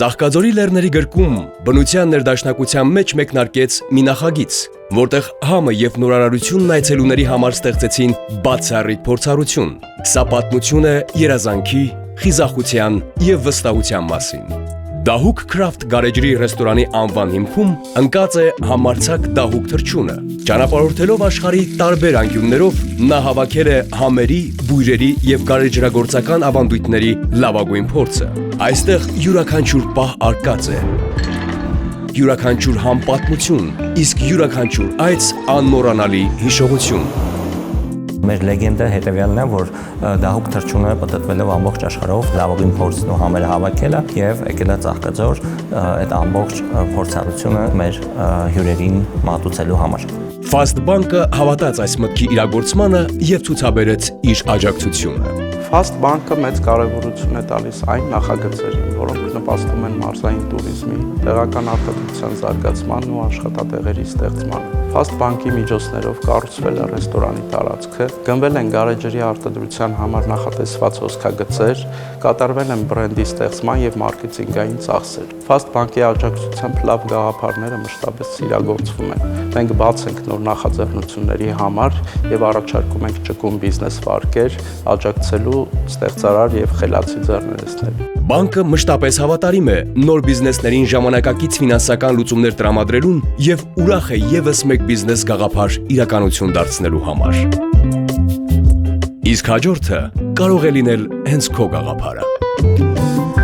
Ծաղկաձորի լեռների գրկում բնության ներդաշնակության մեջ մեկնարկեց մի նախագիծ, որտեղ համը եւ նորարարությունն այցելուների համար ստեղծեցին բացառիկ փորձառություն։ Սա պատմություն է երազանքի, խիզախության եւ վստահության մասին։ Դահուկ Craft գարեջրի ռեստորանի անվան հիմքում ընկած է համարձակ դահուկ թռչունը։ Ճանապարհորդելով աշխարհի տարբեր անկյուններով նա հավաքել է համերի, բույրերի եւ գարեջրագործական ավանդույթների լավագույն փորձը։ Այստեղ յուրաքանչյուր պահ արկած է։ Յուրաքանչյուր համ պատմություն, իսկ յուրաքանչյուր այց անմոռանալի հիշողություն։ Մեր լեգենդը հետևյալն է, որ դահուկ թռչունը պատտվելով ամբողջ աշխարհով լավագույն փորձն ու համերը հավաքել է եւ եկել է Ծաղկաձոր այդ ամբողջ փորձառությունը մեր հյուրերին մատուցելու համար։ Fast Bank-ը հավատաց այս մտքի իրագործմանը եւ ցուցաբերեց իր աջակցությունը։ Fast Bank-ը մեծ կարևորություն է տալիս այն նախագծերին, որոնք նպաստում են մարզային туриզմի, տեղական արտադրության զարգացմանն ու աշխատատեղերի ստեղծմանը։ Fast Bank-ի միջոցներով կառուցվել է ռեստորանի տարածքը, գնվել են գարեջրի արտադրության համար նախատեսված հոսքագծեր, կատարվել են բրենդի ստեղծման եւ մարքեթինգային ծախսեր։ Fast Bank-ի աջակցությամբ լավ գաղափարները մշտապես իրագործվում են։ Մենք բաց ենք նոր նախաձեռնությունների համար եւ առաջարկում ենք ճկուն բիզնես վարկեր, աջակցելու ստեղծարար եւ խելացի ձեռներեցների։ Բանկը մշտապես հավատարիմ է նոր բիզնեսներին ժամանակակից ֆինանսական լուծումներ տրամադրելուն եւ ուրախ է եւս մեկ բիզնես գաղափար իրականություն դարձնելու համար։ Իսկ հաջորդը կարող է լինել հենց քո գաղափարը։